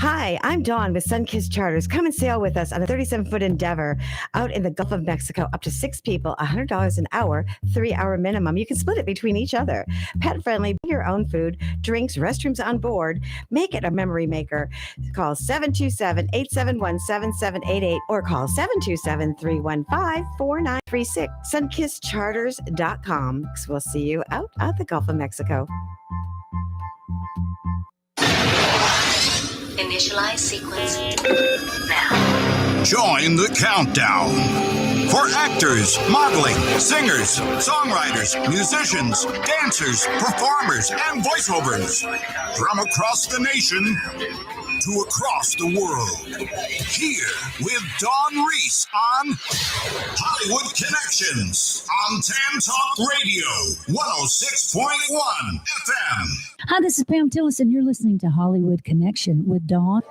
Hi, I'm Dawn with Sunkissed Charters. Come and sail with us on a 37-foot endeavor out in the Gulf of Mexico. Up to 6 people, $100 an hour, 3-hour minimum. You can split it between each other. Pet friendly, bring your own food, drinks, restrooms on board. Make it a memory maker. Call 727-871-7788 or call 727-315-4936. SunkissedCharters.com. We'll see you out at the Gulf of Mexico. Initialize sequence now. Join the countdown for actors, modeling, singers, songwriters, musicians, dancers, performers, and voiceovers from across the nation to across the world. Here with Dawn Reese on Hollywood Connections on Tam Talk Radio 106.1 FM. Hi, this is Pam Tillis, and you're listening to Hollywood Connection with Dawn.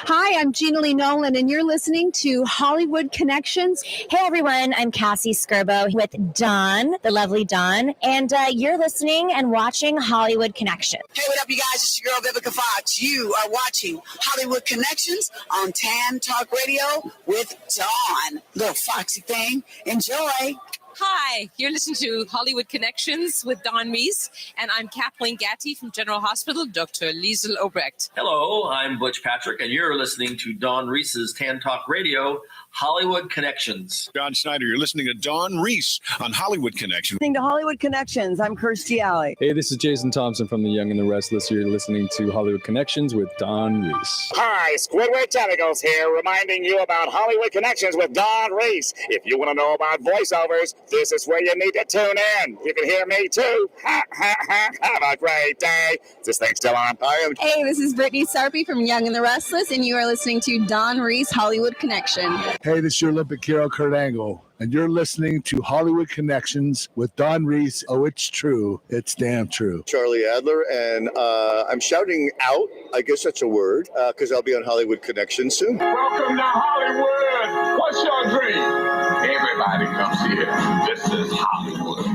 Hi, I'm Gina Lee Nolan, and you're listening to Hollywood Connections. Hey, everyone. I'm Cassie Skirbo with Dawn, the lovely Dawn, and you're listening and watching Hollywood Connection. Hey, what up, you guys? It's your girl, Vivica Fox. You are watching Hollywood Connections on Tam Talk Radio with Dawn. Little foxy thing. Enjoy. Hi, you're listening to Hollywood Connections with Dawn Reese, and I'm Kathleen Gatty from General Hospital, Dr. Liesl Obrecht. Hello, I'm Butch Patrick, and you're listening to Dawn Reese's Tan Talk Radio, Hollywood Connections. John Schneider, you're listening to Dawn Reese on Hollywood Connections. Listening to Hollywood Connections, I'm Kirstie Alley. Hey, this is Jason Thompson from The Young and the Restless. You're listening to Hollywood Connections with Dawn Reese. Hi, Squidward Tentacles here, reminding you about Hollywood Connections with Dawn Reese. If you want to know about voiceovers, this is where you need to tune in. You can hear me too. Ha, ha, ha. Have a great day. Is this thing still on? Hey, this is Brittany Sarpy from Young and the Restless, and you are listening to Dawn Reese, Hollywood Connection. Hey, this is your Olympic hero, Kurt Angle, and you're listening to Hollywood Connections with Dawn Reese. Oh, it's true. It's damn true. Charlie Adler, and I'm shouting out, I guess that's a word, because I'll be on Hollywood Connections soon. Welcome to Hollywood. What's your dream? Everybody comes here. This is Hollywood,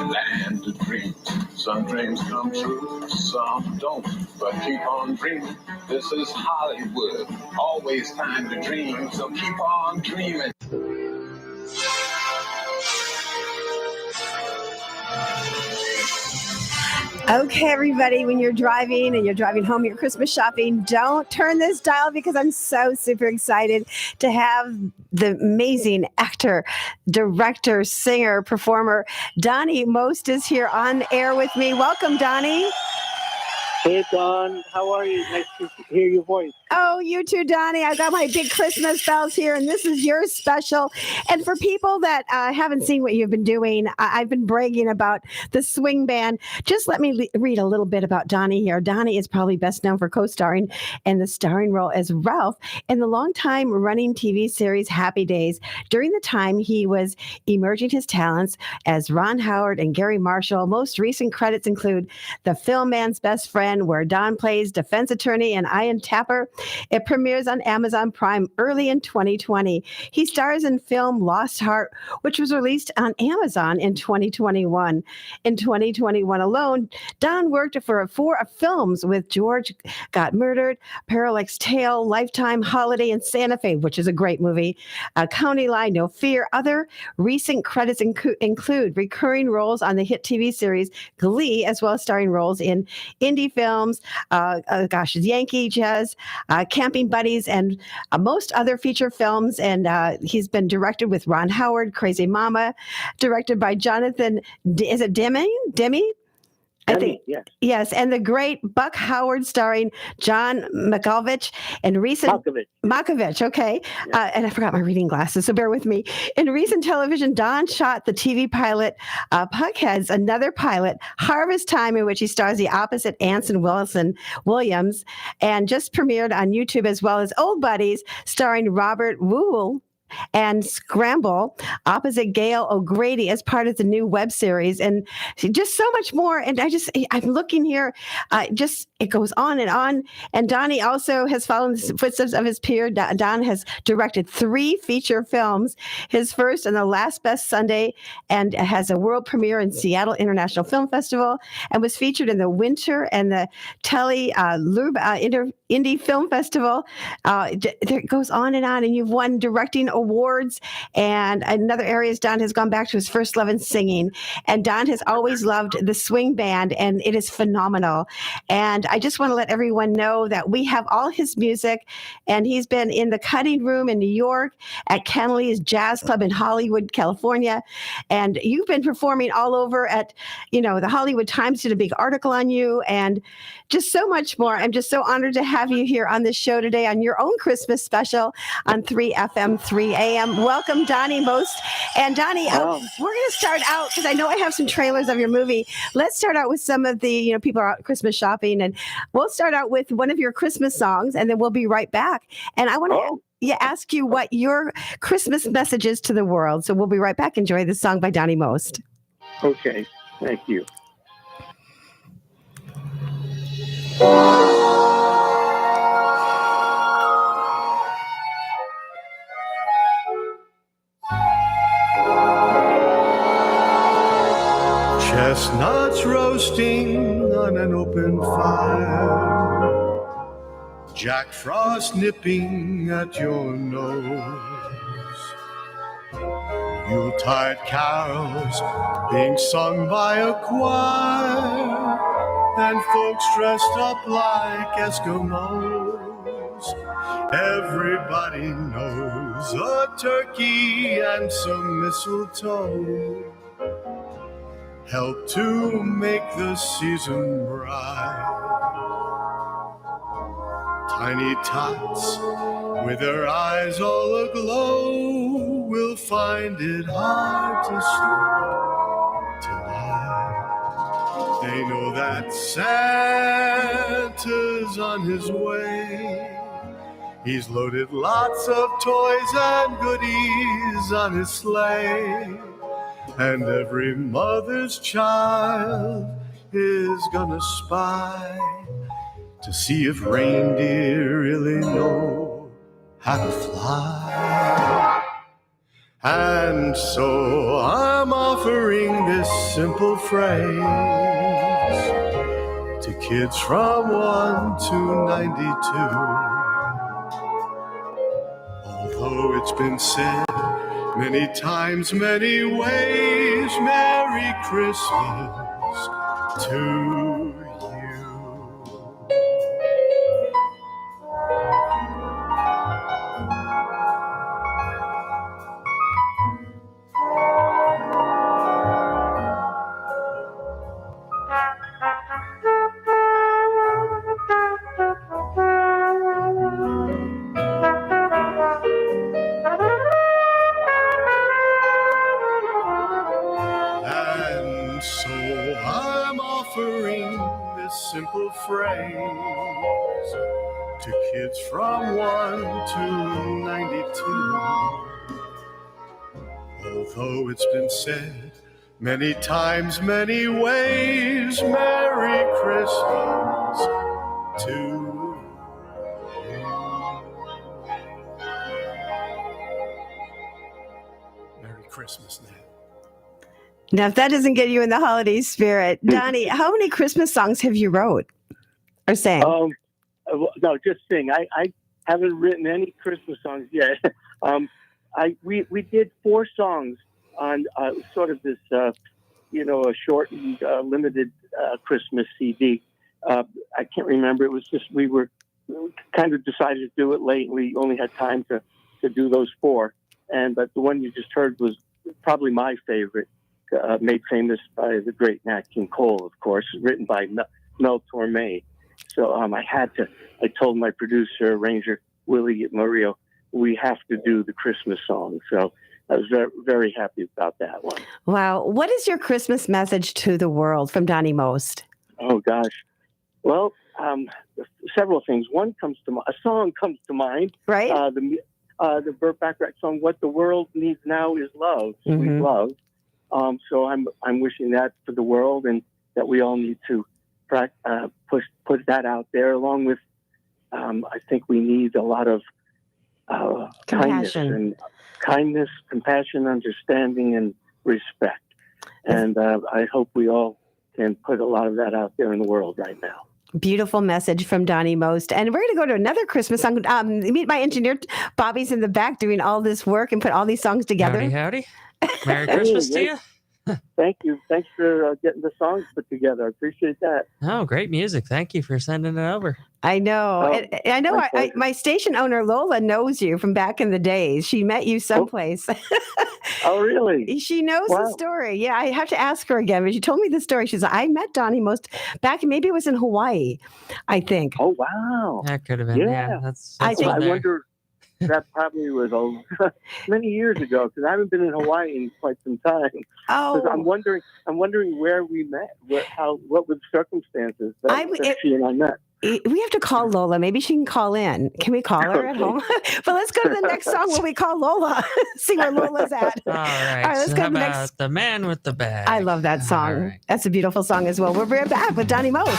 land of dreams. Some dreams come true, some don't, but keep on dreaming. This is Hollywood, always time to dream, so keep on dreaming. Okay, everybody, when you're driving and you're driving home, your Christmas shopping, don't turn this dial because I'm so super excited to have the amazing actor, director, singer, performer, Donnie Most is here on air with me. Welcome, Donnie. Hey, Dawn. How are you? Nice to hear your voice. Oh, you too, Donnie. I got my big Christmas bells here, and this is your special. And for people that haven't seen what you've been doing, I've been bragging about the swing band. Just let me read a little bit about Donnie here. Donnie is probably best known for co-starring and the starring role as Ralph in the long-time running TV series Happy Days. During the time he was emerging his talents as Ron Howard and Gary Marshall, most recent credits include The Film Man's Best Friend, where Don plays defense attorney and Ian Tapper. It premieres on Amazon Prime early in 2020. He stars in film Lost Heart, which was released on Amazon in 2021. In 2021 alone, Don worked for 4 films with George Got Murdered, Parallax Tale, Lifetime, Holiday, and Santa Fe, which is a great movie, County Line, No Fear. Other recent credits include recurring roles on the hit TV series Glee, as well as starring roles in indie films, Yankee Jazz, Camping Buddies, and most other feature films. And he's been directed with Ron Howard, Crazy Mama, directed by Jonathan, is it Demme? I think, yes. And the great Buck Howard starring John Malkovich and recent Malkovich. Okay. Yeah. And I forgot my reading glasses, so bear with me. In recent television, Don shot the TV pilot Puckheads, another pilot, Harvest Time, in which he stars the opposite Anson Williams, and just premiered on YouTube, as well as Old Buddies starring Robert Wuhl and Scramble opposite Gail O'Grady as part of the new web series, and just so much more. And I'm looking here, just it goes on and on. And Donnie also has followed in the footsteps of his peer. Don has directed 3 feature films, his first and the last Best Sunday, and has a world premiere in Seattle International Film Festival, and was featured in the Winter and the Lube Indie Film Festival. It goes on, and you've won directing awards. And in other areas, Don has gone back to his first love in singing. And Don has always loved the swing band, and it is phenomenal. And I just want to let everyone know that we have all his music, and he's been in the Cutting Room in New York, at Kenley's Jazz Club in Hollywood, California. And you've been performing all over at, the Hollywood Times did a big article on you, and just so much more. I'm just so honored to have you here on this show today on your own Christmas special on 3 FM, 3 AM. Welcome, Donnie Most. And Donnie, we're going to start out, because I know I have some trailers of your movie. Let's start out with some of the, people are out Christmas shopping, and we'll start out with one of your Christmas songs, and then we'll be right back. And I want to ask you what your Christmas message is to the world. So we'll be right back. Enjoy this song by Donnie Most. Okay, thank you. Chestnuts roasting on an open fire, Jack Frost nipping at your nose, Yuletide carols being sung by a choir, and folks dressed up like Eskimos. Everybody knows a turkey and some mistletoe help to make the season bright. Tiny tots with their eyes all aglow will find it hard to sleep tonight. They know that Santa's on his way. He's loaded lots of toys and goodies on his sleigh. And every mother's child is gonna spy to see if reindeer really know how to fly. And so I'm offering this simple phrase to kids from 1 to 92. Although it's been said many times, many ways, Merry Christmas to you. Simple phrase to kids from 1 to 92. Although it's been said many times, many ways, Merry Christmas to you. Merry Christmas now. Now, if that doesn't get you in the holiday spirit, Donnie, how many Christmas songs have you wrote or sang? No, just sing. I haven't written any Christmas songs yet. We did 4 songs on sort of this, a shortened, limited Christmas CD. I can't remember. It was just we kind of decided to do it late, and we only had time to do those 4. But the one you just heard was probably my favorite. Made famous by the great Nat King Cole, of course, written by Mel Torme. So I told my producer, arranger, Willie Murillo, we have to do the Christmas song. So I was very, very happy about that one. Wow. What is your Christmas message to the world from Donnie Most? Oh, gosh. Well, several things. A song comes to mind. Right. The Burt Bacharach song, What the World Needs Now is Love, Sweet Love. So I'm wishing that for the world, and that we all need to put that out there, along with I think we need a lot of Compassion. kindness, compassion, understanding, and respect. And I hope we all can put a lot of that out there in the world right now. Beautiful message from Donnie Most. And we're going to go to another Christmas song. Meet my engineer, Bobby's in the back doing all this work and put all these songs together. Howdy. Merry Christmas to you. Thank you. Thanks for getting the songs put together. I appreciate that. Oh, great music. Thank you for sending it over. I know. Oh, and I know my station owner, Lola, knows you from back in the days. She met you someplace. Oh, really? She knows the story. Yeah, I have to ask her again. But she told me the story. She said, I met Donnie Most back, maybe it was in Hawaii, I think. Oh, wow. That could have been. Yeah. That's I think- I wonder, that probably was many years ago, because I haven't been in Hawaii in quite some time. Oh. 'Cause I'm wondering where we met, what were the circumstances that she and I met. We have to call Lola. Maybe she can call in. Can we call her at home? But let's go to the next song where we call Lola. See where Lola's at. All right. Let's So go how to the about next. The Man with the Bag? I love that song. All right. That's a beautiful song as well. We're right back with Donnie Most.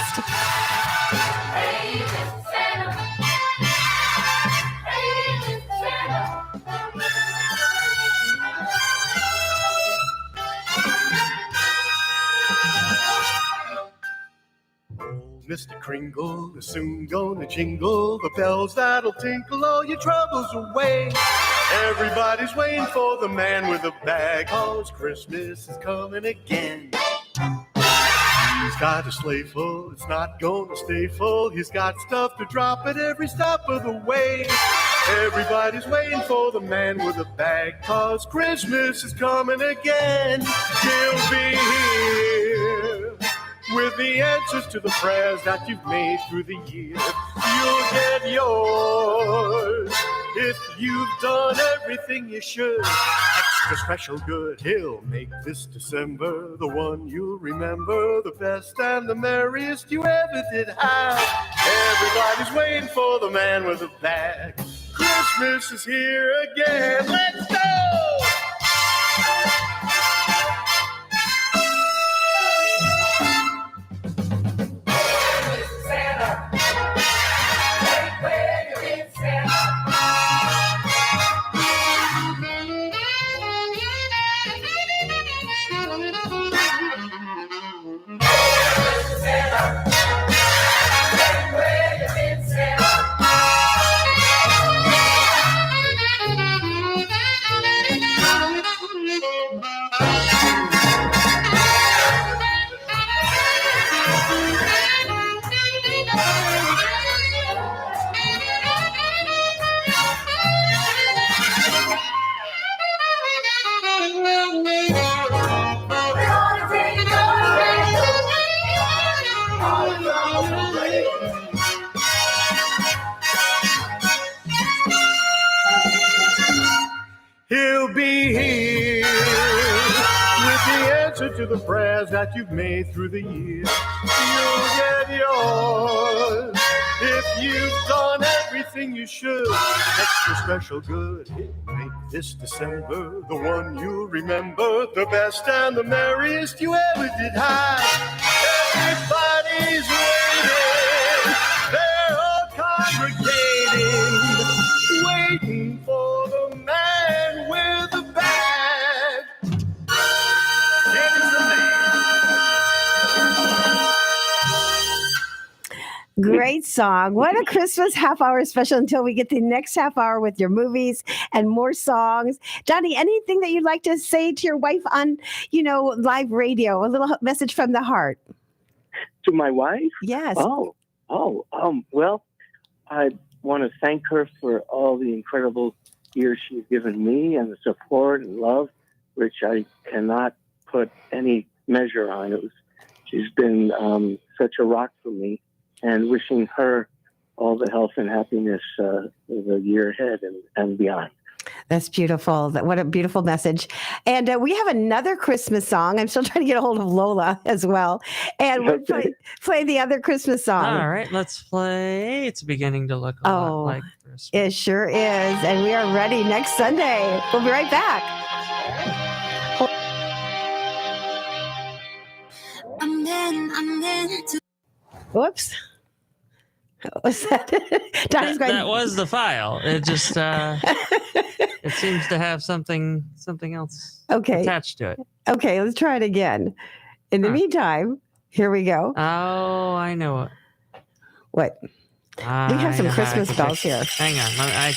Mr. Kringle is soon gonna jingle the bells that'll tinkle all your troubles away. Everybody's waiting for the man with the bag, 'cause Christmas is coming again. He's got a sleigh full, it's not gonna stay full. He's got stuff to drop at every stop of the way. Everybody's waiting for the man with the bag, 'cause Christmas is coming again. He'll be here with the answers to the prayers that you've made through the year. You'll get yours if you've done everything you should. Extra special good, he'll make this December the one you'll remember, the best and the merriest you ever did have. Everybody's waiting for the man with the bag. Christmas is here again. Let's go! He'll be here with the answer to the prayers that you've made through the years. You'll get yours if you've done everything you should. Extra special good, he'll make this December the one you'll remember, the best and the merriest you ever did have. Everybody's waiting, they're all congregating, waiting for the man with the bag. Here's the man. Great song. What a Christmas half hour special until we get the next half hour with your movies and more songs. Johnny, anything that you'd like to say to your wife on, live radio? A little message from the heart. To my wife? Yes. Well, I want to thank her for all the incredible years she's given me and the support and love, which I cannot put any measure on. She's been such a rock for me, and wishing her all the health and happiness the year ahead and beyond. That's beautiful. What a beautiful message. And we have another Christmas song. I'm still trying to get a hold of Lola as well. And we'll play the other Christmas song. All right, let's play. It's beginning to look a lot like Christmas. It sure is. And we are ready next Sunday. We'll be right back. Whoops. What was that? Donnie's going. That was the file. It just it seems to have something else attached to it. Okay, let's try it again. In the meantime, here we go. Oh, I know it. What? We have some Christmas bells here. Hang on.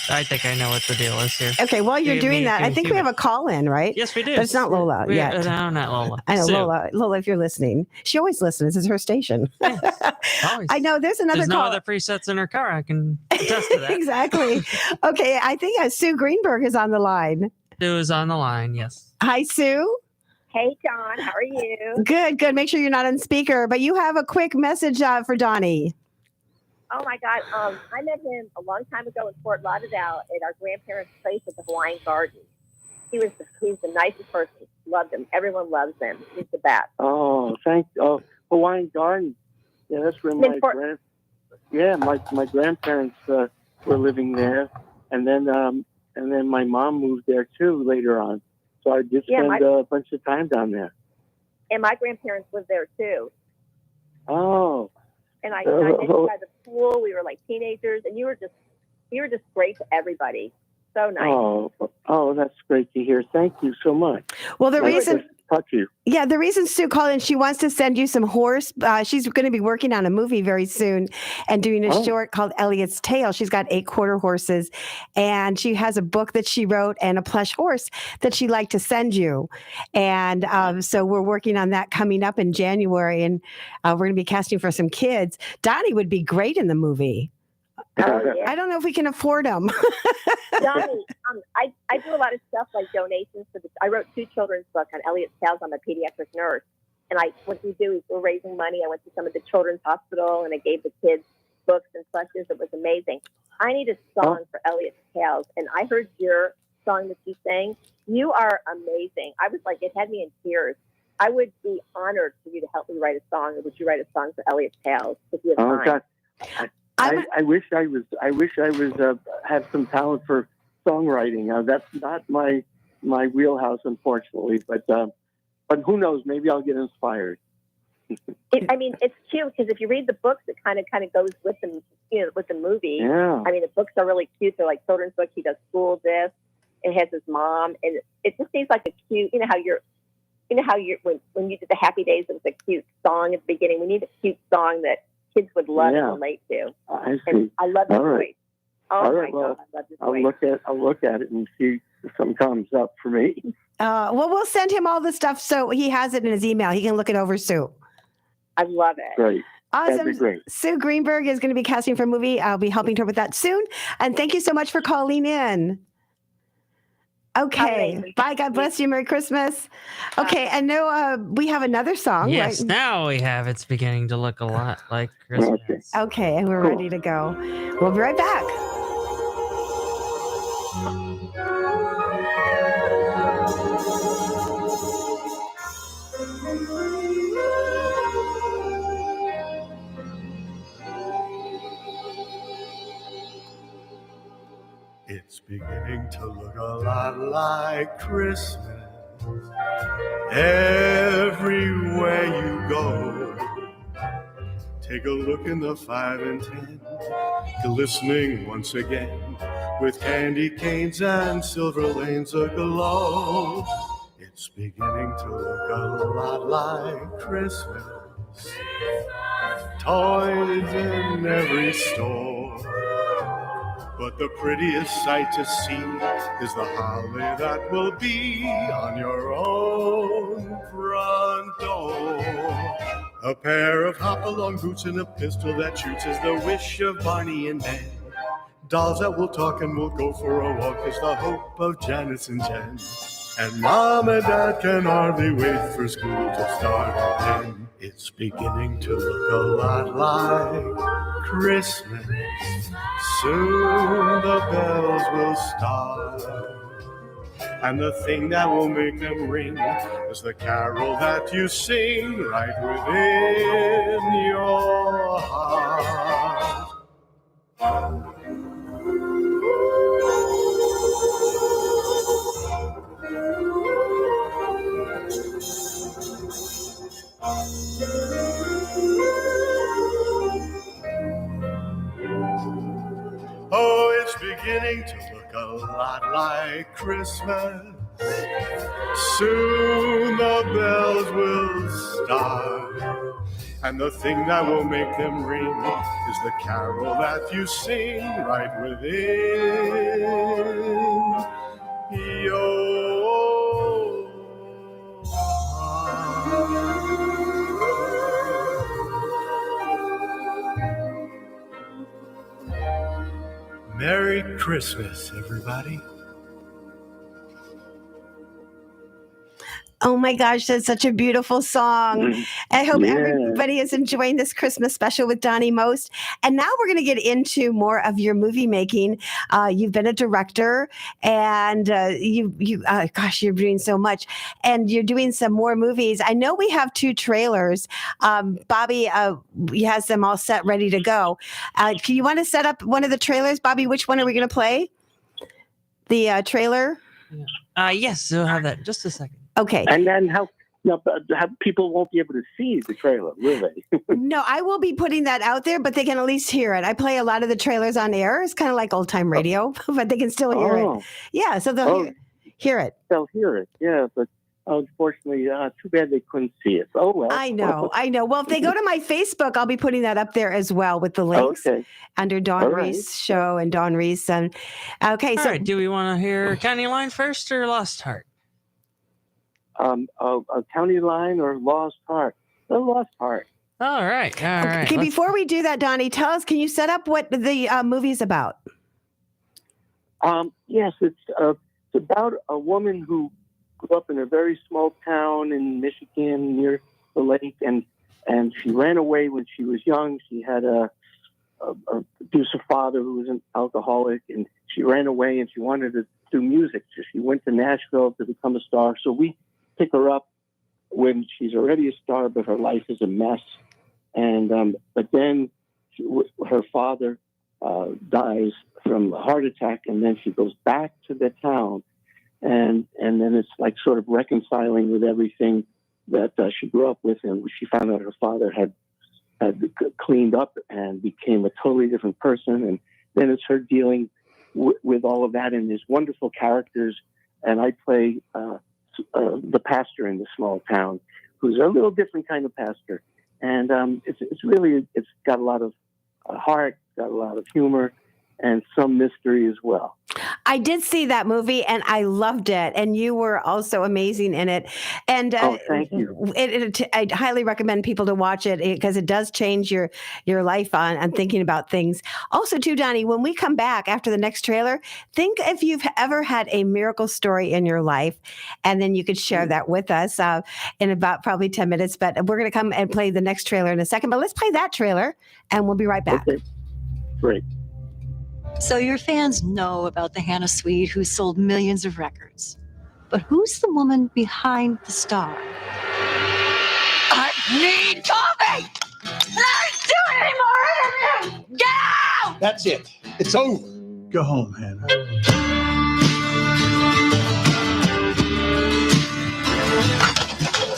I think I know what the deal is here. Okay, while you're doing that, I think we have a call in, right? Yes, we do. But it's not Lola yet. No, not Lola. I know Sue. Lola. Lola, if you're listening, she always listens. This is her station. Always. I know. There's another There's call. no other presets in her car. I can attest to that. Exactly. Okay, I think Sue Greenberg is on the line. Sue is on the line. Yes. Hi, Sue. Hey, John. How are you? Good. Make sure you're not on speaker, but you have a quick message for Donnie. Oh my God! I met him a long time ago in Fort Lauderdale at our grandparents' place at the Hawaiian Garden. He's the nicest person. Loved him. Everyone loves him. He's the best. Oh, Hawaiian Garden. Yeah, that's where my grandparents were living there, and then my mom moved there too later on. So I did spend a bunch of time down there. And my grandparents lived there too. Oh. And I met you by the pool. We were like teenagers, and you were just great to everybody. So nice. Oh, that's great to hear. Thank you so much. Well, the reason Sue called in, she wants to send you some horse. She's going to be working on a movie very soon and doing a short called Elliot's Tale. She's got 8 quarter horses, and she has a book that she wrote and a plush horse that she'd like to send you. And so we're working on that coming up in January, and we're going to be casting for some kids. Donnie would be great in the movie. I don't know if we can afford them. Donnie, I do a lot of stuff like donations for I wrote 2 children's books on Elliot's Tales. I'm a pediatric nurse. And what we do is we're raising money. I went to some of the children's hospital and I gave the kids books and plushes. It was amazing. I need a song for Elliot's Tales. And I heard your song that you sang. You are amazing. I was like, it had me in tears. I would be honored for you to help me write a song. Or would you write a song for Elliot's Tales if you have time? God. I wish I was had some talent for songwriting. That's not my wheelhouse, unfortunately. But who knows? Maybe I'll get inspired. It's cute because if you read the books, it kind of goes with the with the movie. Yeah. I mean, the books are really cute. They're like children's books. He does school this. It has his mom, and it just seems like a cute. You know how you're when you did the Happy Days, it was a cute song at the beginning. We need a cute song that kids would love and relate to. I see. And I love your voice. Oh my God, I love your voice. I'll look at it and see if something comes up for me. Well, we'll send him all the stuff so he has it in his email. He can look it over, Sue. I love it. Great. Awesome. That'd be great. Sue Greenberg is going to be casting for a movie. I'll be helping her with that soon. And thank you so much for calling in. Okay. Bye. God bless you. Merry Christmas. Okay. And now we have another song. Yes, right? now we have It's Beginning to Look a Lot Like Christmas. Okay. And we're ready to go. We'll be right back. It's beginning to look a lot like Christmas everywhere you go. Take a look in the 5 and 10, glistening once again with candy canes and silver lanes aglow. It's beginning to look a lot like Christmas. Toys in every store. But the prettiest sight to see is the holly that will be on your own front door. A pair of hop-along boots and a pistol that shoots is the wish of Barney and Ben. Dolls that will talk and will go for a walk is the hope of Janice and Jen. And Mom and Dad can hardly wait for school to start again. It's beginning to look a lot like Christmas. Soon the bells will start. And the thing that will make them ring is the carol that you sing right within your heart. beginning to look a lot like Christmas. Soon the bells will start, and the thing that will make them ring is the carol that you sing right within your heart. Merry Christmas, everybody. Oh my gosh, that's such a beautiful song. I hope everybody is enjoying this Christmas special with Donnie Most. And now we're going to get into more of your movie making. You've been a director, and gosh, you're doing so much. And you're doing some more movies. I know we have 2 trailers. Bobby has them all set, ready to go. Do you want to set up one of the trailers, Bobby? Which one are we going to play? The trailer? Yes, we'll have that in just a second. Okay. And then how people won't be able to see the trailer, will they? No, I will be putting that out there, but they can at least hear it. I play a lot of the trailers on air. It's kind of like old time radio, but they can still hear it. Yeah, so they'll hear it. They'll hear it, yeah, but unfortunately, too bad they couldn't see it. Oh, well. I know. Well, if they go to my Facebook, I'll be putting that up there as well with the links under Dawn Reese Show and Dawn Reese. And okay, All right, do we want to hear County Line first or Lost Heart? A County Line or Lost Heart? The Lost Heart. All right. Okay, before we do that, Donnie, tell us, can you set up what the movie is about? Yes, it's about a woman who grew up in a very small town in Michigan near the lake, and she ran away when she was young. She had a abusive father who was an alcoholic, and she ran away and she wanted to do music. So she went to Nashville to become a star. So we pick her up when she's already a star, but her life is a mess. And but then her father dies from a heart attack, and then she goes back to the town, and then it's like sort of reconciling with everything that she grew up with, and she found out her father had cleaned up and became a totally different person, and then it's her dealing with all of that and these wonderful characters. And I play the pastor in the small town, who's a little different kind of pastor. And it's got a lot of heart, got a lot of humor, and some mystery as well. I did see that movie and I loved it. And you were also amazing in it. And thank you. I highly recommend people to watch it because it does change your life on thinking about things. Also, too, Donnie, when we come back after the next trailer, think if you've ever had a miracle story in your life, and then you could share that with us in about probably 10 minutes. But we're going to come and play the next trailer in a second. But let's play that trailer and we'll be right back. Okay. Great. So your fans know about the Hannah Swede who sold millions of records. But who's the woman behind the star? I need coffee! I don't do it anymore! Get out! That's it. It's over. Go home, Hannah.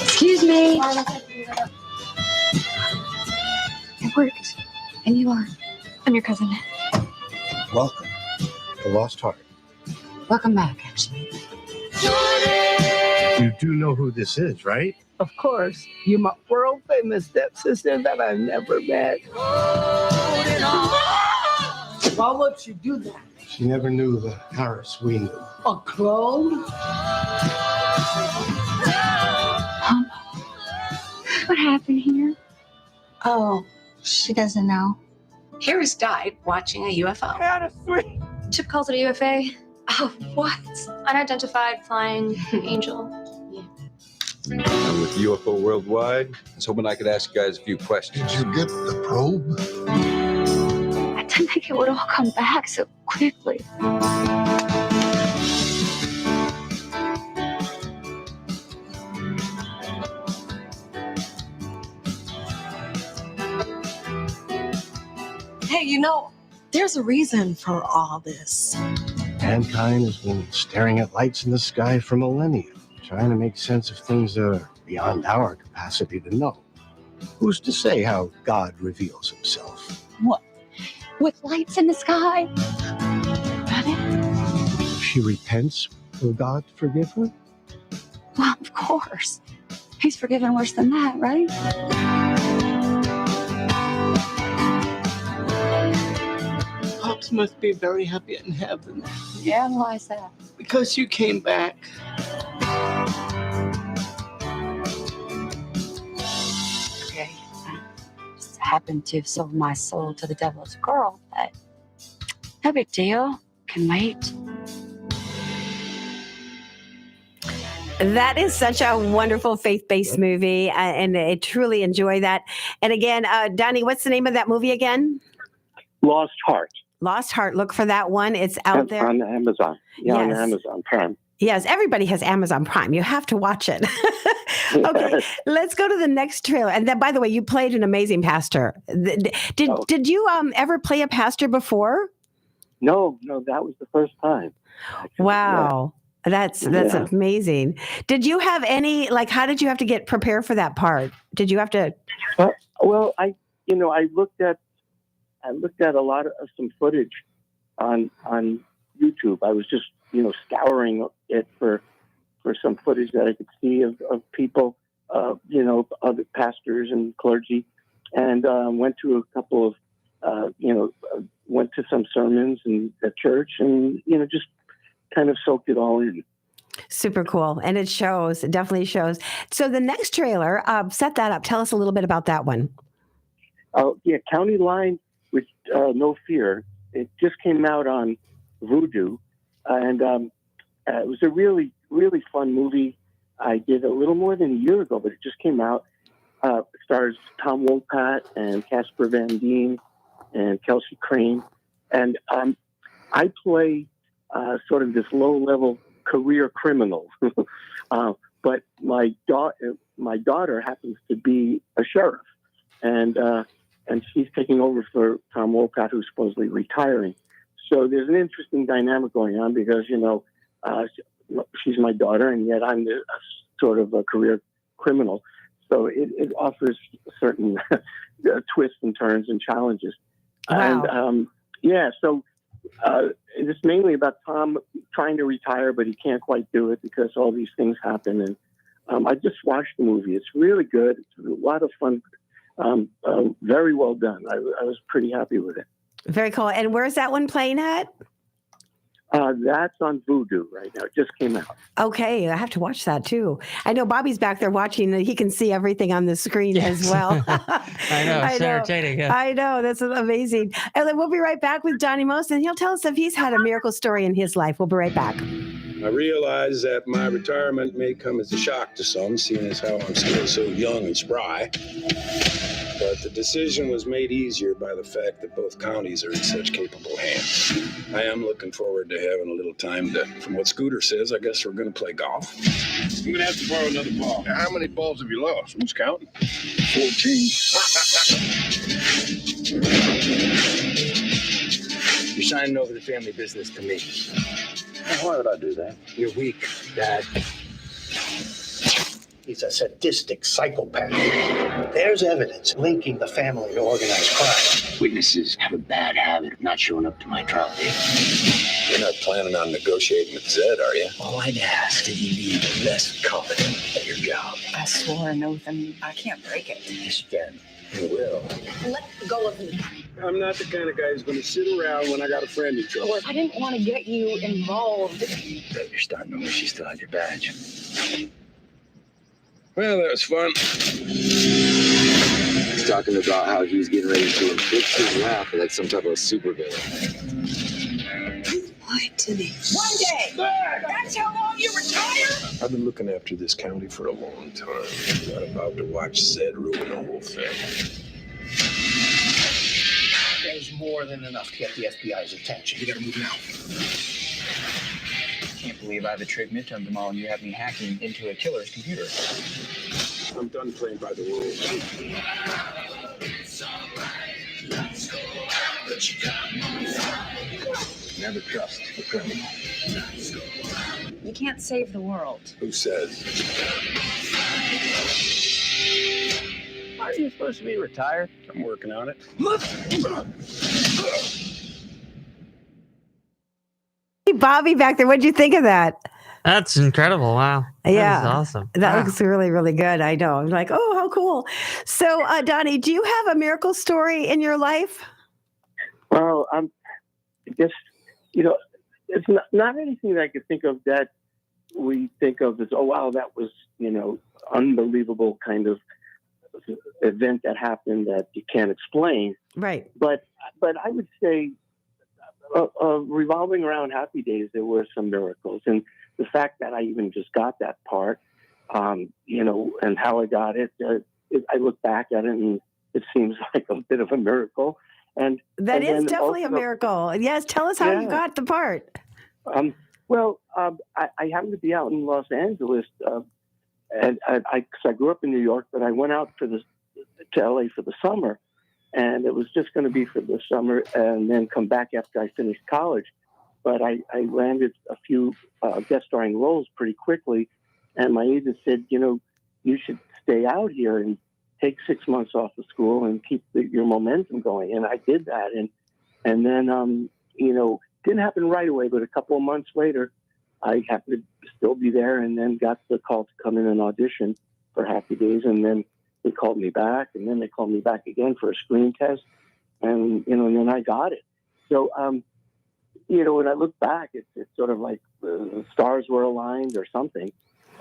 Excuse me. It worked. And you are. I'm your cousin. Welcome to Lost Heart. Welcome back, actually. You do know who this is, right? Of course. You're my world famous stepsister that I never met. Why would you do that? She never knew the Harris we knew. A clone? What happened here? Oh, she doesn't know. Harris died watching a UFO. Hannah Swede. Chip calls it a UFA. Oh, what? Unidentified flying angel. I'm with UFO Worldwide. I was hoping I could ask you guys a few questions. Did you get the probe? I didn't think it would all come back so quickly. Hey, there's a reason for all this. Mankind has been staring at lights in the sky for millennia, trying to make sense of things that are beyond our capacity to know. Who's to say how God reveals himself? What? With lights in the sky? she repents, will God forgive her? Well, of course. He's forgiven worse than that, right? Pops must be very happy in heaven Yeah, and why is that? because you came back. Okay. I just happened to have sold my soul to the devil's girl, but no big deal. Can wait. That is such a wonderful faith-based movie, and I truly enjoy that. And again, Donnie, what's the name of that movie again? Lost Heart. Lost Heart. Look for that one. It's out there. On Amazon. Yeah, on Yes. Amazon Prime. Yes, everybody has Amazon Prime. You have to watch it. Okay, let's go to the next trailer. And then, by the way, you played an amazing pastor. Did you ever play a pastor before? No, that was the first time. Wow. That's Yeah. amazing. Did you have any, how did you have to get prepared for that part? Did you have to? Well, I looked at a lot of some footage on YouTube. I was just, scouring it for some footage that I could see of people, other pastors and clergy, and went to a couple of, went to some sermons in the church, and just kind of soaked it all in. Super cool. And it shows, it definitely shows. So the next trailer, set that up. Tell us a little bit about that one. Oh, yeah, County Line with No Fear. It just came out on Vudu, and it was a really, really fun movie. I did a little more than a year ago, but it just came out. It stars Tom Wopat and Casper Van Dien and Kelsey Crane. And I play sort of this low-level career criminal. But my daughter happens to be a sheriff, and she's taking over for Tom Wopat, who's supposedly retiring. So there's an interesting dynamic going on because she's my daughter, and yet I'm the sort of a career criminal. So it offers certain twists and turns and challenges. Wow. And so it's mainly about Tom trying to retire, but he can't quite do it because all these things happen. And I just watched the movie. It's really good. It's a lot of fun. Very well done. I was pretty happy with it. Very cool. And where's that one playing at? That's on Vudu right now. It just came out. Okay, I have to watch that too. I know Bobby's back there watching. He can see everything on the screen as well. I know. It's entertaining. Yeah. I know. That's amazing. And then we'll be right back with Donnie Most, and he'll tell us if he's had a miracle story in his life. We'll be right back. I realize that my retirement may come as a shock to some, seeing as how I'm still so young and spry. But the decision was made easier by the fact that both counties are in such capable hands. I am looking forward to having a little time to, from what Scooter says, I guess we're going to play golf. I'm going to have to borrow another ball. Now, how many balls have you lost? Who's counting? 14. You're signing over the family business to me. Why would I do that? You're weak, Dad. He's a sadistic psychopath. There's evidence linking the family to organized crime. Witnesses have a bad habit of not showing up to my trial date. You're not planning on negotiating with Zed, are you? All I'd ask is you be less competent at your job. I swore an oath and I can't break it. Yes, you can. You will. Let go of me. I'm not the kind of guy who's going to sit around when I got a friend in trouble. I didn't want to get you involved. You're starting to wish you still had your badge. Well, that was fun. He's talking about how he's getting ready to inflict his wrath like some type of supervillain. Lied to me. One day! That's how long you retire? I've been looking after this county for a long time. I'm not about to watch Zed ruin the whole thing. There's more than enough to get the FBI's attention. You gotta move now. Can't believe I have a trig midterm tomorrow and you have me hacking into a killer's computer. I'm done playing by the rules. Never trust a criminal. You can't save the world. Who says? Aren't you supposed to be retired? I'm working on it. Bobby back there. What'd you think of that? That's incredible. Wow. That Yeah. is awesome. That Wow. looks really, really good. I know. I'm like, oh, how cool. So, Donnie, do you have a miracle story in your life? Well, I guess, it's not anything that I could think of that we think of as, oh, wow, that was, unbelievable kind of event that happened that you can't explain. Right. But I would say revolving around Happy Days, there were some miracles. And the fact that I even just got that part, and how I got it, I look back at it and it seems like a bit of a miracle. And That is then definitely a also- miracle. Yes. Tell us how you got the part. I happened to be out in Los Angeles, and I grew up in New York, but I went out to LA for the summer, and it was just going to be for the summer, and then come back after I finished college. But I landed a few guest starring roles pretty quickly, and my agent said, you should stay out here and take 6 months off of school and keep your momentum going. And I did that, and then didn't happen right away, but a couple of months later, I happened to still be there, and then got the call to come in and audition for Happy Days, and then they called me back, and then they called me back again for a screen test, and then I got it. So when I look back, it's sort of like the stars were aligned or something,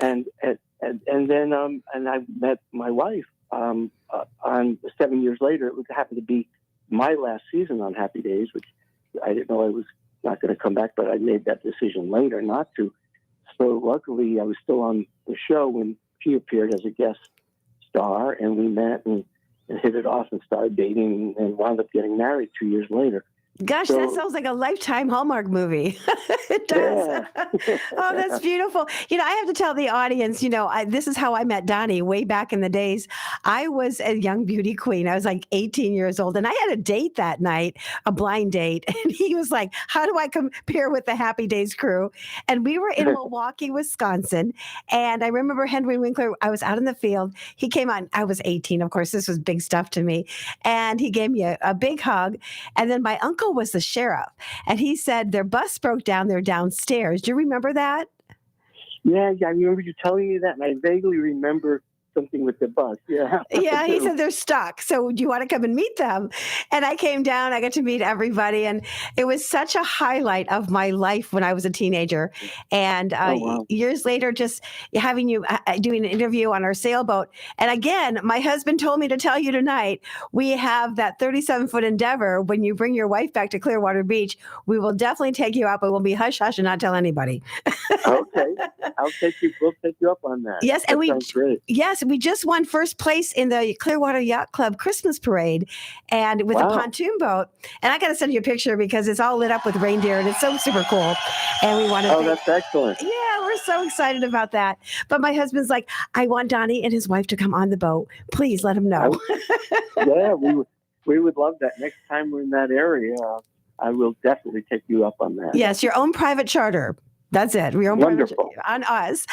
and then I met my wife on 7 years later. It happened to be my last season on Happy Days, which I didn't know I was not going to come back, but I made that decision later not to. So luckily, I was still on the show when she appeared as a guest star, and we met and hit it off and started dating and wound up getting married 2 years later. Gosh, that sounds like a Lifetime Hallmark movie. It does. Yeah. Oh, that's beautiful. I have to tell the audience, this is how I met Donnie way back in the days. I was a young beauty queen. I was like 18 years old, and I had a date that night, a blind date. And he was like, how do I compare with the Happy Days crew? And we were in Milwaukee, Wisconsin. And I remember Henry Winkler, I was out in the field. He came on, I was 18. Of course, this was big stuff to me. And he gave me a big hug. And then my uncle was the sheriff, and he said their bus broke down. They're downstairs. Do you remember that? Yeah, I remember you telling me that, and I vaguely remember something with the bus. Yeah. Yeah, he said they're stuck. So do you want to come and meet them? And I came down. I got to meet everybody, and it was such a highlight of my life when I was a teenager. And years later, just having you doing an interview on our sailboat. And again, my husband told me to tell you tonight, we have that 37-foot Endeavor. When you bring your wife back to Clearwater Beach, we will definitely take you out, but we'll be hush hush and not tell anybody. Okay, we'll take you up on that. Yes, and sounds great. Yes, we just won first place in the Clearwater Yacht Club Christmas Parade, and with a pontoon boat. And I got to send you a picture because it's all lit up with reindeer, and it's so super cool. And we want to. Oh, that's excellent. Yeah, we're so excited about that. But my husband's like, I want Donnie and his wife to come on the boat. Please let him know. Yeah, we would love that. Next time we're in that area, I will definitely take you up on that. Yes, your own private charter. That's it. Your own Wonderful. on us.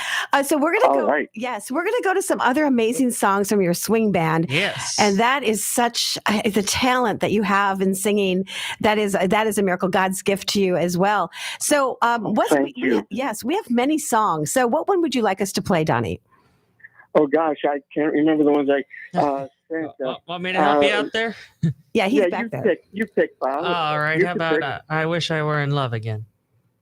So we're going to go. Right. Yes, we're going to go to some other amazing songs from your swing band. Yes, and that is such the talent that you have in singing. That is a miracle, God's gift to you as well. So, Thank you. Yes, we have many songs. So, what one would you like us to play, Donnie? Oh gosh, I can't remember the ones I sang. Want me to help you out there? Yeah, he's back there. You pick, Bob. All right. How about I Wish I Were in Love Again?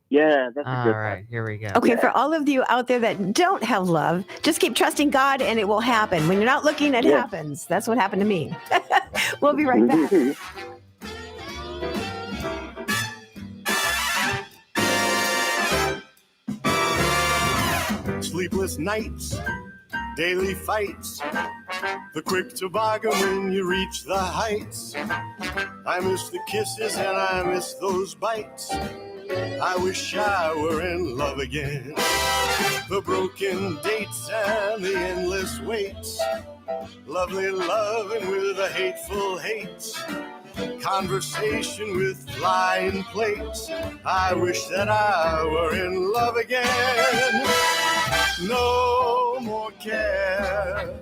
Yeah, that's a good all right. Here we go. Okay, for all of you out there that don't have love, just keep trusting God and it will happen. When you're not looking, it happens. That's what happened to me. We'll be right back. Sleepless nights, daily fights, the quick toboggan when you reach the heights. I miss the kisses and I miss those bites. I wish I were in love again. The broken dates and the endless waits. Lovely loving with a hateful hate. Conversation with flying plates. I wish that I were in love again. No more care.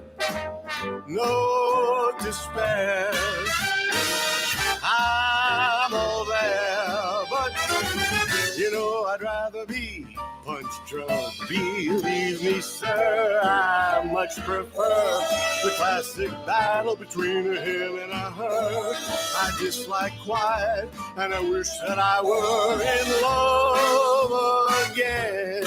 No despair. I'm all there, but you know I'd rather rather be punch drunk. Believe me, sir, I much prefer the classic battle between a him and a her. I dislike quiet, and I wish that I were in love again.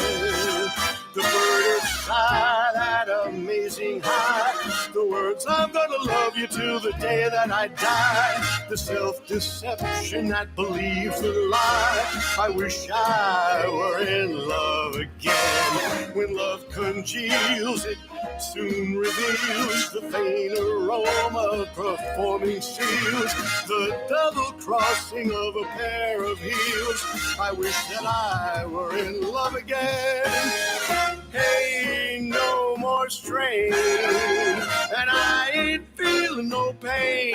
The bird inside that amazing high. The words, I'm gonna love you till the day that I die. The self-deception that believes the lie. I wish I were in love again. When love congeals, it soon reveals the faint aroma of performing seals. The double crossing of a pair of heels. I wish that I were in love again. Hey, no more strain, and I ain't feeling no pain.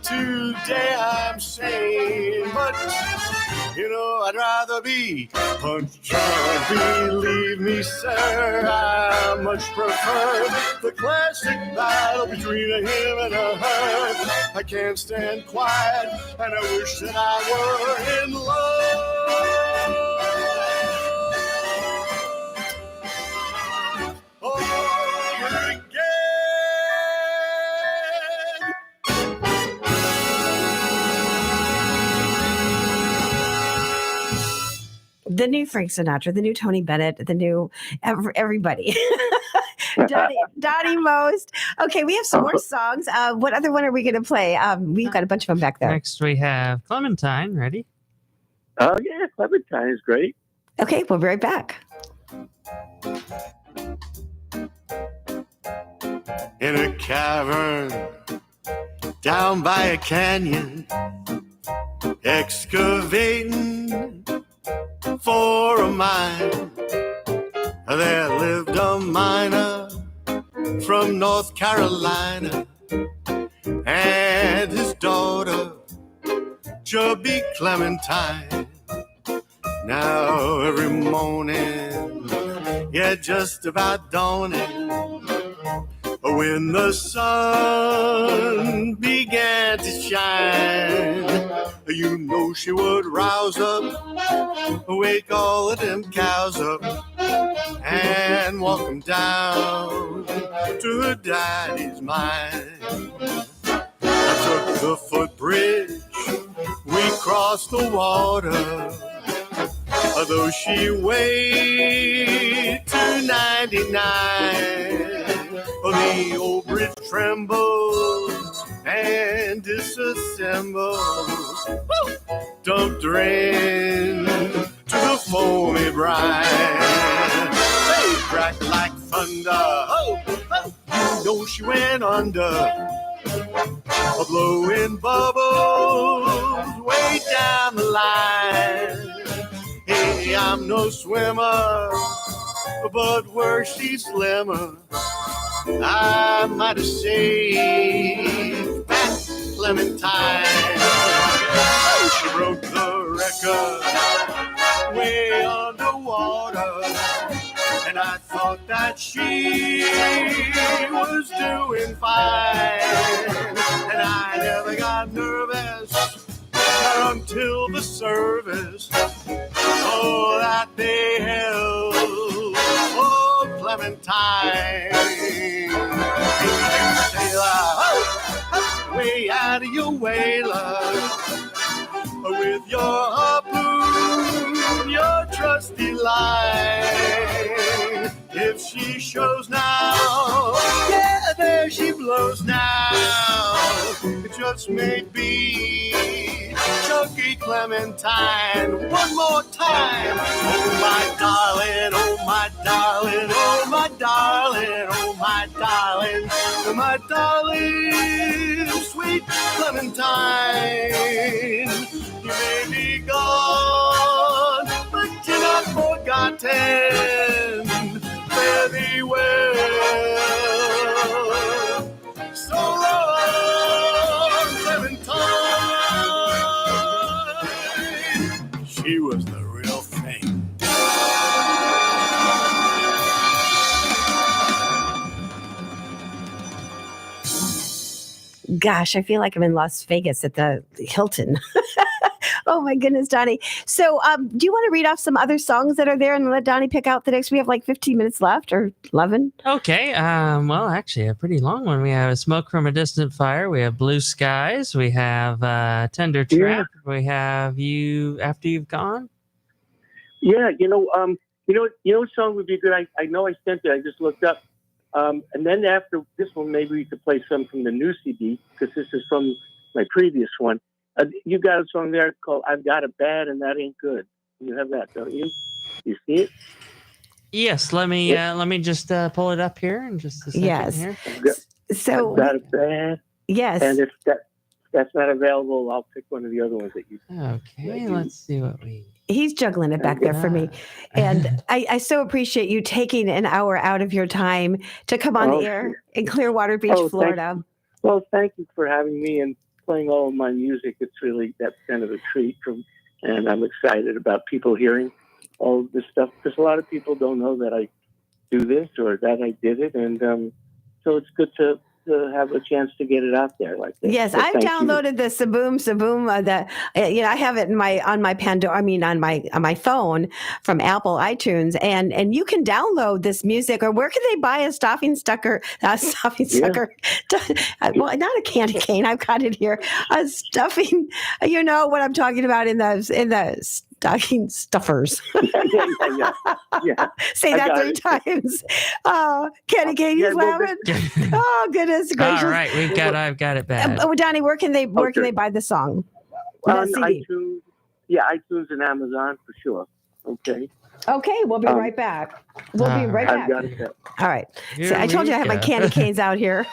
Today I'm sane, but I'd rather be punch drunk. Believe me, sir, I much prefer the classic battle between a him and a her. I can't stand quiet, and I wish that I were in love. The new Frank Sinatra, the new Tony Bennett, the new everybody. Donnie Most. Okay, we have some more songs. What other one are we going to play? We've got a bunch of them back there. Next we have Clementine. Ready? Oh, yeah, Clementine is great. Okay, we'll be right back. In a cavern down by a canyon, excavating for a mine, there lived a miner from North Carolina and his daughter, chubby Clementine. Now every morning, yeah, just about dawning, when the sun began to shine, she would rouse up, wake all of them cows up, and walk them down to her daddy's mine. I took the footbridge, we crossed the water, though she weighed 299. The old bridge trembles and disassembles, dumped her in to the foamy brine. They cracked like thunder, she went under, blowing bubbles way down the line. Hey, I'm no swimmer, but were she slimmer, I might have saved that Clementine. She broke the record way underwater, and I thought that she was doing fine. And I never got nervous until the service, that they held Clementine. Sailor, way out of your way, love, with your harpoon, your trusty line. If she shows now, yeah, there she blows now. It just may be Chunky Clementine. One more time. Oh, my darling, oh, my darling, oh, my darling, oh, my darling, oh, my darling, sweet Clementine. You may be gone, but you're not forgotten. Fare thee well. So long, Clementine. She was the real thing. Gosh, I feel like I'm in Las Vegas at the Hilton. Oh my goodness, Donnie. So do you want to read off some other songs that are there and let Donnie pick out the next? We have like 15 minutes left or 11. Okay. Well, actually, a pretty long one. We have Smoke from a Distant Fire. We have Blue Skies. We have Tender Trap. We have You After You've Gone. Yeah, you know what song would be good? I know I sent it. I just looked up. And then after this one, maybe we could play some from the new CD, because this is from my previous one. You got a song there called "I've Got It Bad and That Ain't Good." You have that, don't you? You see it? Yes. Let me just pull it up here in just a second. Yes. Here. So I've Got It Bad. Yes. And if that's not available, I'll pick one of the other ones that you. Okay. Let's see what we. He's juggling it back there for me. And I so appreciate you taking an hour out of your time to come on the air in Clearwater Beach, Florida. Thank you for having me and playing all of my music. That's kind of a treat and I'm excited about people hearing all of this stuff, because a lot of people don't know that I do this or that I did it. And so it's good to have a chance to get it out there like this. Yes, I've downloaded the Saboom. I have it on my Pandora. I mean, on my phone from Apple iTunes, and you can download this music. Or where can they buy a stocking sucker? Well, not a candy cane. I've got it here. A stuffing. You know what I'm talking about in the stocking stuffers. Yeah. Say that 3 times. Candy cane, he's laughing. Oh goodness gracious! All right, I've got it bad. Donnie, where can they buy the song? On iTunes, iTunes and Amazon for sure. Okay, we'll be right back. We'll be right back. I've got it. All right. So I told you I have my candy canes out here.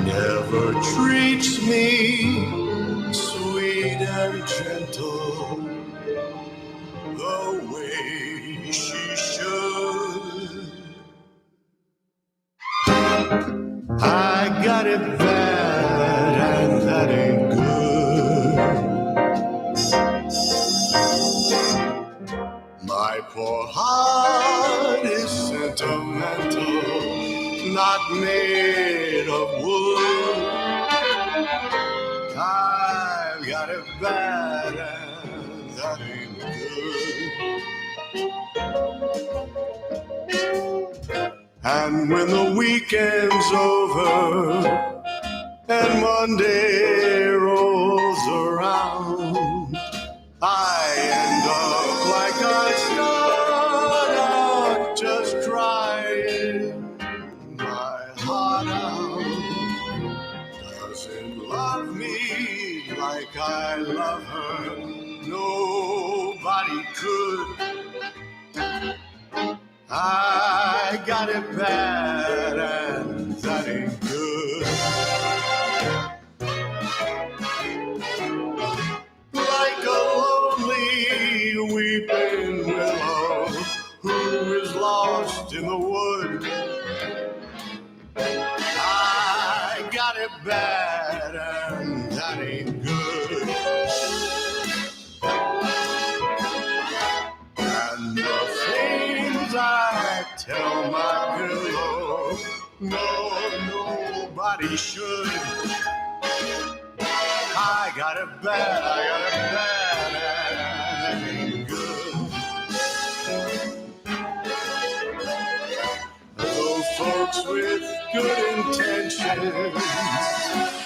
Never treats me sweet and gentle the way she should. I got it bad and that ain't good. My poor heart is sentimental, not made of wood. I've got it bad and that ain't good. And when the weekend's over and Monday rolls around, I end up like I start out, just crying my heart out. Doesn't love me like I love her, nobody could. I got it bad and that ain't good. Like a lonely weeping willow who is lost in the wood. I got it bad and that ain't good. And the things I tell my pillow, nobody should. I got it bad, and that ain't good. Those folks with good intentions,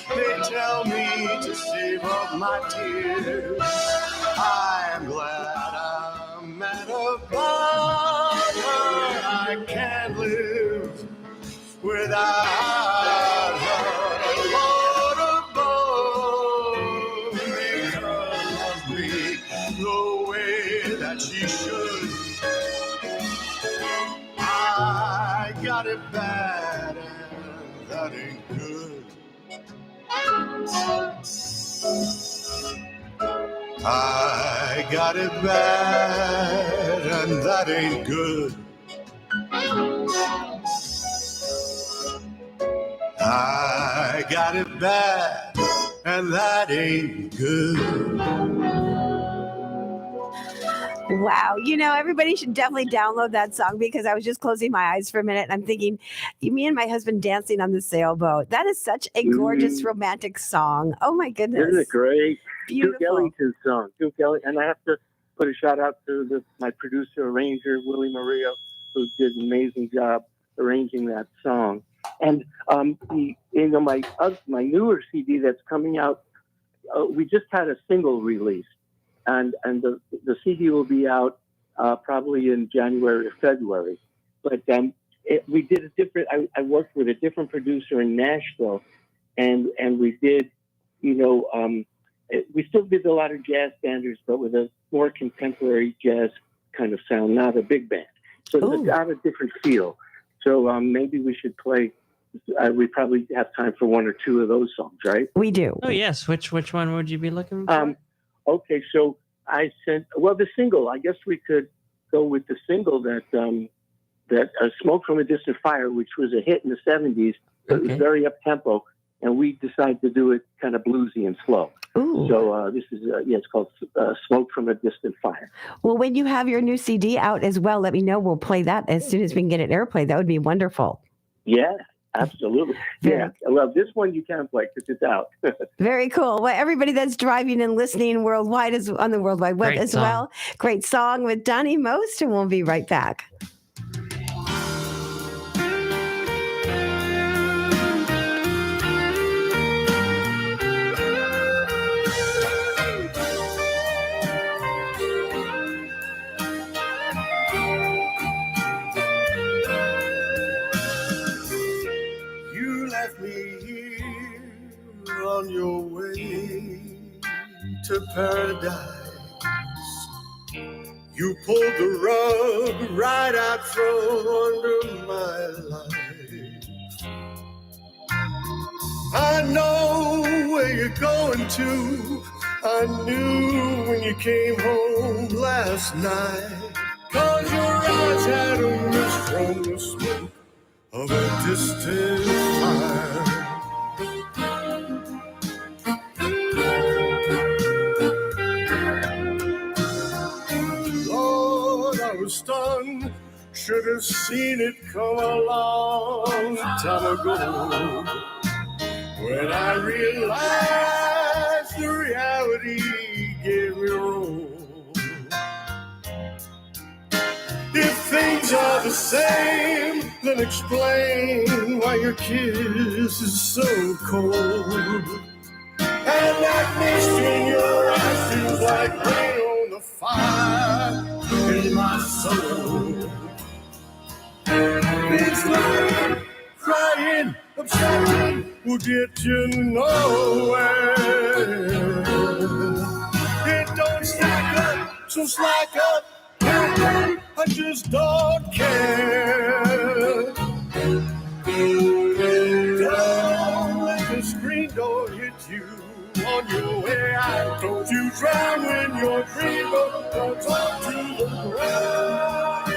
they tell me to save up my tears. I'm glad I'm at a bottom. I can't live without her. Lord above, make her love me the way that she should. I got it bad and that ain't good. I got it bad and that ain't good. I got it bad and that ain't good. Wow. You know, everybody should definitely download that song because I was just closing my eyes for a minute and I'm thinking, me and my husband dancing on the sailboat. That is such a gorgeous romantic song. Oh my goodness. Isn't it great? Beautiful. Duke Ellington's song. Duke Ellington. And I have to put a shout out to my producer, arranger, Willie Maria, who did an amazing job arranging that song. And my newer CD that's coming out, we just had a single release, and the CD will be out probably in January or February. But we did a different. I worked with a different producer in Nashville, and we did, we still did a lot of jazz standards, but with a more contemporary jazz kind of sound, not a big band. So it's got a different feel. So maybe we should play. We probably have time for one or two of those songs, right? We do. Oh yes. Which one would you be looking for? Okay, so I sent the single. I guess we could go with the single that "Smoke from a Distant Fire," which was a hit in the '70s. But it was very up tempo, and we decided to do it kind of bluesy and slow. Ooh. So this is it's called "Smoke from a Distant Fire." Well, when you have your new CD out as well, let me know. We'll play that as soon as we can get it airplay. That would be wonderful. Yeah. Absolutely. Yeah. Well, this one you can play because it's out. Very cool. Well, everybody that's driving and listening worldwide is on the World Wide Web Great as song. well. Great song with Donnie Most, and we'll be right back. On your way to paradise, you pulled the rug right out from under my life. I know where you're going to. I knew when you came home last night, 'cause your eyes had a mist from the smoke of a distant fire. Stunned, should have seen it come a long time ago. When I realized the reality gave me room. If things are the same, then explain why your kiss is so cold. And that mist in your eyes feels like rain on the fire in my soul. It's like crying, obsession will get you nowhere. It don't stack up, so slack up. I just don't care. Don't let the screen door hit you on your way out. Don't you drown when your dream don't talk to the ground.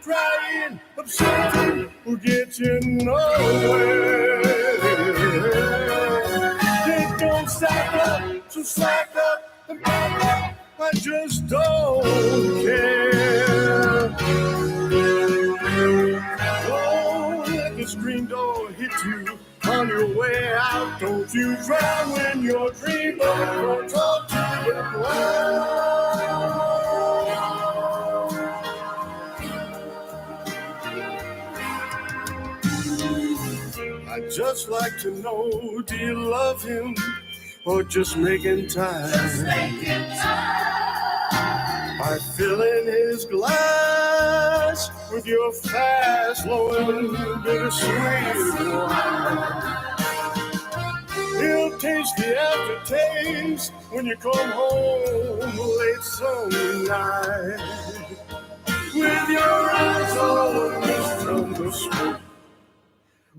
Crying, upset, will get you nowhere. It don't stack up, so slack up and back up. I just don't care. Don't let the screen door hit you on your way out. Don't you drown when your dream don't talk to the ground. I'd just like to know, do you love him or just making time? Just making time. By filling his glass with your fast flowing bittersweet wine. He'll taste the aftertaste when you come home late some night. With your eyes all mist from the smoke.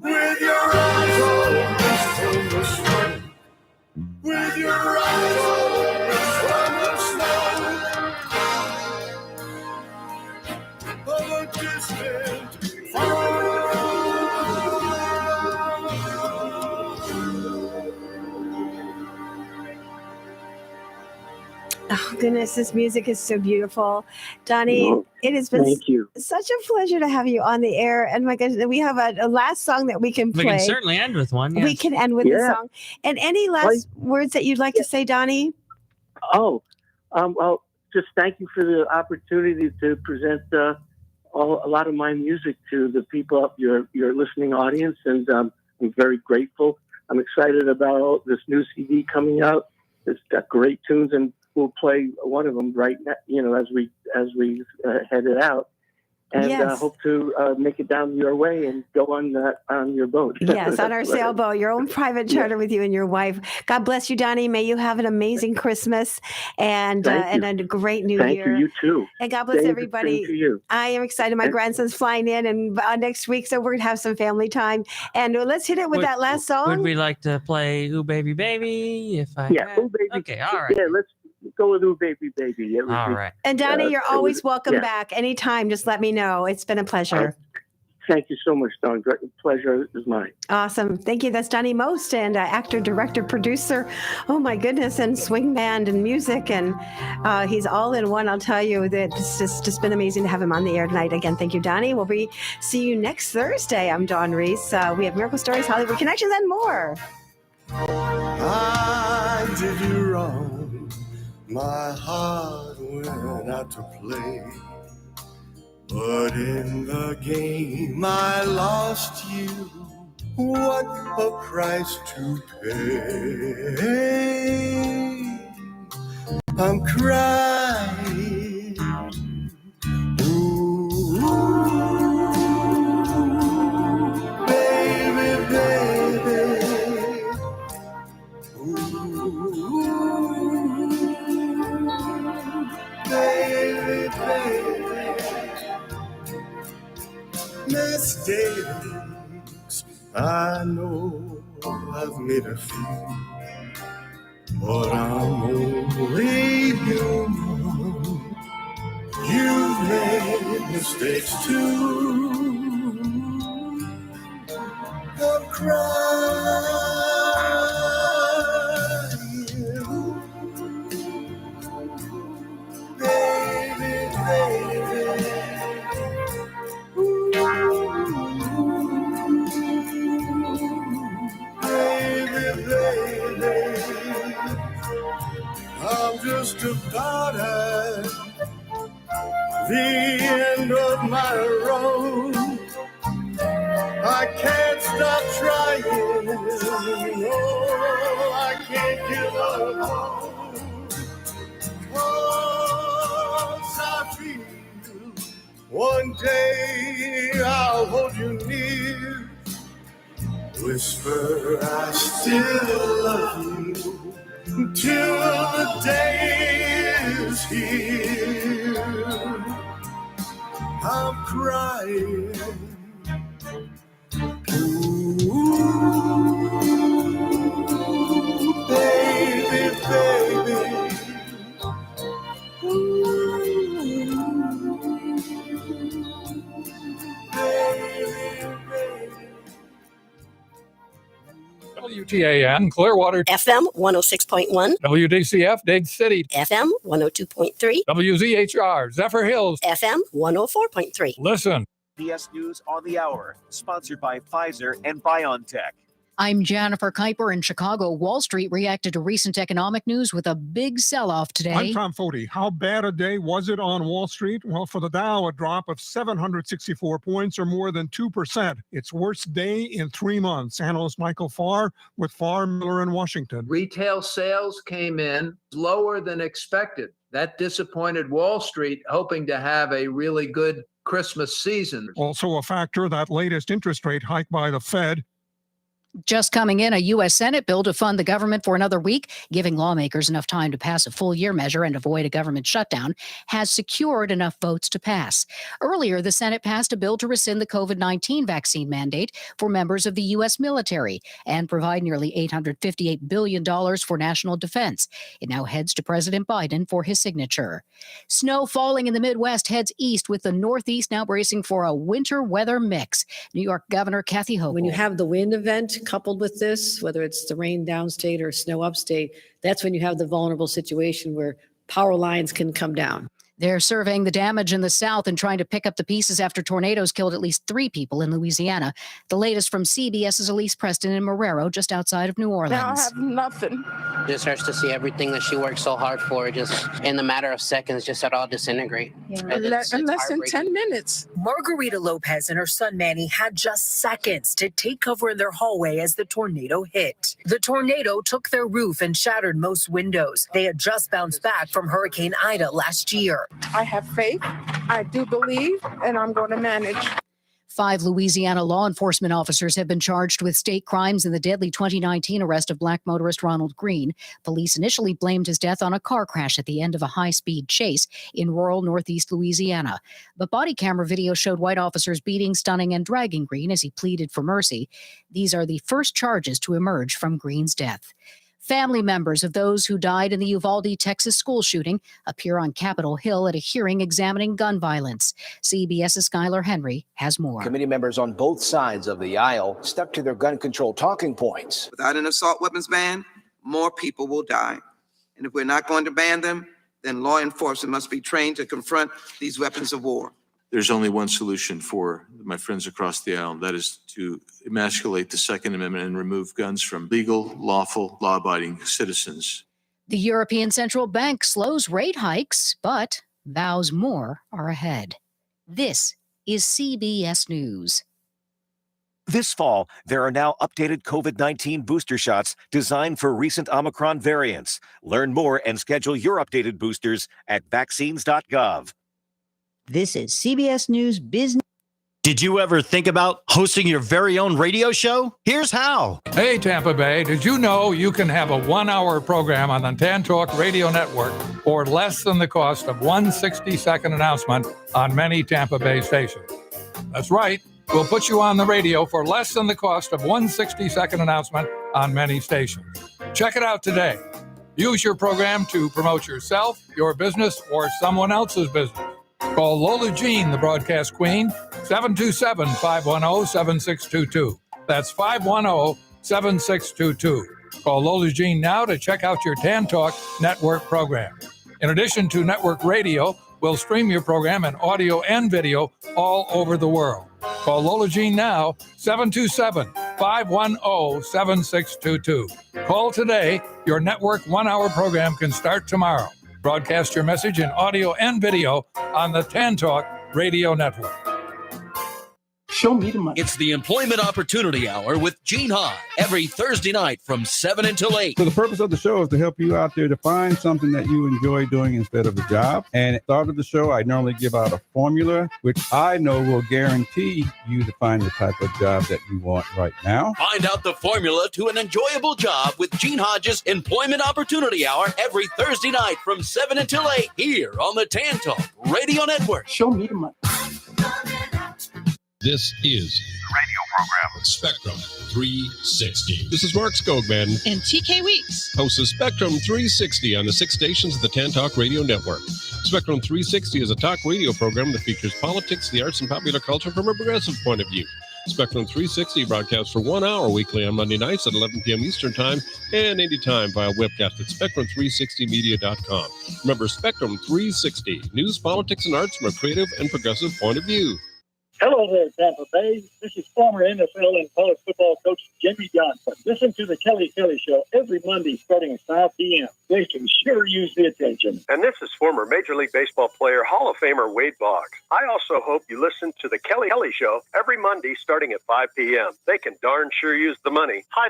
With your eyes all mist from the smoke. With your eyes all mist from the smoke. Of a distant Oh, goodness, this music is so beautiful. Donnie, it has been Thank you. such a pleasure to have you on the air. And my goodness, we have a last song that we can play. We can certainly end with one. We Yes. can end with a song. And any last words that you'd like to say, Donnie? Oh, well, just thank you for the opportunity to present a lot of my music to the people of your listening audience, and I'm very grateful. I'm excited about this new CD coming out. It's got great tunes, and we'll play one of them right now, as we head it out. And Yes. hope to make it down your way and go on your boat. Yes, on our sailboat, your own private charter with you and your wife. God bless you, Donnie. May you have an amazing Christmas and a great new Thank year. you. You too. And God bless Same- everybody. same to you. I am excited. My And- grandson's flying in and next week, so we're gonna have some family time. And let's hit it with that last song. Would we like to play "Ooh Baby Baby"? If I Yeah, can? Ooh Baby. Okay, all right. Yeah, let's go with Ooh Baby Baby. It would All be- right. And Donnie, you're it always was- welcome yeah. back anytime. Just let me know. It's been a pleasure. Thank you so much, Don. Great pleasure is mine. Awesome. Thank you. That's Donnie Most, and actor, director, producer. Oh my goodness. And swing band and music. And he's all in one. I'll tell you that it's just been amazing to have him on the air tonight. Again, thank you, Donnie. We'll see you next Thursday. I'm Dawn Reese. We have Miracle Stories, Hollywood Connections, and more. I did you wrong. My heart went out to play. But in the game I lost you. What a price to pay. I'm crying. Ooh, baby, baby. Baby, baby. Mistakes, I know I've made a few, but I'm only human. You've made mistakes too. I'm crying, baby, baby. Baby, baby, I'm just about at the end of my road. I can't stop trying. No, I can't give up. 'Cause I feel one day I'll hold you near. Whisper I still love you till the day is here. I'm crying. Ooh, baby, baby. WTAN, Clearwater. FM 106.1. WDCF, Dade City. FM 102.3. WZHR, Zephyr Hills. FM 104.3. Listen. PS News on the Hour, sponsored by Pfizer and BioNTech. I'm Jennifer Kuiper in Chicago. Wall Street reacted to recent economic news with a big sell-off today. I'm Tom Foti. How bad a day was it on Wall Street? Well, for the Dow, a drop of 764 points or more than 2%. Its worst day in 3 months. Analyst Michael Farr with Farr, Miller in Washington. Retail sales came in lower than expected. That disappointed Wall Street, hoping to have a really good Christmas season. Also a factor, that latest interest rate hike by the Fed. Just coming in, a U.S. Senate bill to fund the government for another week, giving lawmakers enough time to pass a full-year measure and avoid a government shutdown, has secured enough votes to pass. Earlier, the Senate passed a bill to rescind the COVID-19 vaccine mandate for members of the U.S. military and provide nearly $858 billion for national defense. It now heads to President Biden for his signature. Snow falling in the Midwest heads east, with the Northeast now bracing for a winter weather mix. New York Governor Kathy Hochul. When you have the wind event coupled with this, whether it's the rain downstate or snow upstate, that's when you have the vulnerable situation where power lines can come down. They're surveying the damage in the South and trying to pick up the pieces after tornadoes killed at least 3 people in Louisiana. The latest from CBS's Elise Preston in Marrero, just outside of New Orleans. Now I have nothing. Just hurts to see everything that she worked so hard for, just in the matter of seconds, just at all disintegrate. In less than 10 minutes. Margarita Lopez and her son Manny had just seconds to take cover in their hallway as the tornado hit. The tornado took their roof and shattered most windows. They had just bounced back from Hurricane Ida last year. I have faith, I do believe, and I'm going to manage. 5 Louisiana law enforcement officers have been charged with state crimes in the deadly 2019 arrest of black motorist Ronald Green. Police initially blamed his death on a car crash at the end of a high-speed chase in rural northeast Louisiana. But body camera video showed white officers beating, stunning, and dragging Green as he pleaded for mercy. These are the first charges to emerge from Green's death. Family members of those who died in the Uvalde, Texas school shooting appear on Capitol Hill at a hearing examining gun violence. CBS's Skylar Henry has more. Committee members on both sides of the aisle stuck to their gun control talking points. Without an assault weapons ban, more people will die. And if we're not going to ban them, then law enforcement must be trained to confront these weapons of war. There's only one solution for my friends across the aisle. That is to emasculate the Second Amendment and remove guns from legal, lawful, law-abiding citizens. The European Central Bank slows rate hikes, but vows more are ahead. This is CBS News. This fall, there are now updated COVID-19 booster shots designed for recent Omicron variants. Learn more and schedule your updated boosters at vaccines.gov. This is CBS News Business. Did you ever think about hosting your very own radio show? Here's how. Hey, Tampa Bay, did you know you can have a 1-hour program on the Tan Talk Radio Network for less than the cost of one 60-second announcement on many Tampa Bay stations? That's right. We'll put you on the radio for less than the cost of one 60-second announcement on many stations. Check it out today. Use your program to promote yourself, your business, or someone else's business. Call Lola Jean, the broadcast queen, 727-510-7622. That's 510-7622. Call Lola Jean now to check out your Tan Talk Network program. In addition to network radio, we'll stream your program in audio and video all over the world. Call Lola Jean now, 727-510-7622. Call today. Your network 1-hour program can start tomorrow. Broadcast your message in audio and video on the Tan Talk Radio Network. Show me the money. It's the Employment Opportunity Hour with Gene Hodge every Thursday night from 7 until 8. So the purpose of the show is to help you out there to find something that you enjoy doing instead of a job. And at the start of the show, I normally give out a formula, which I know will guarantee you to find the type of job that you want right now. Find out the formula to an enjoyable job with Gene Hodge's Employment Opportunity Hour every Thursday night from 7 until 8 here on the Tan Talk Radio Network. Show me the money. This is the radio program Spectrum 360. This is Mark Skogman and TK Weeks, hosts of Spectrum 360 on the 6 stations of the Tan Talk Radio Network. Spectrum 360 is a talk radio program that features politics, the arts, and popular culture from a progressive point of view. Spectrum 360 broadcasts for 1 hour weekly on Monday nights at 11 p.m. Eastern Time and anytime via webcast at spectrum360media.com. Remember, Spectrum 360, news, politics, and arts from a creative and progressive point of view. Hello there, Tampa Bay. This is former NFL and college football coach Jimmy Johnson. Listen to the Kelly Show every Monday starting at 5 p.m. They can sure use the attention. And this is former Major League Baseball player, Hall of Famer Wade Boggs. I also hope you listen to the Kelly Show every Monday starting at 5 p.m. They can darn sure use the money. Hi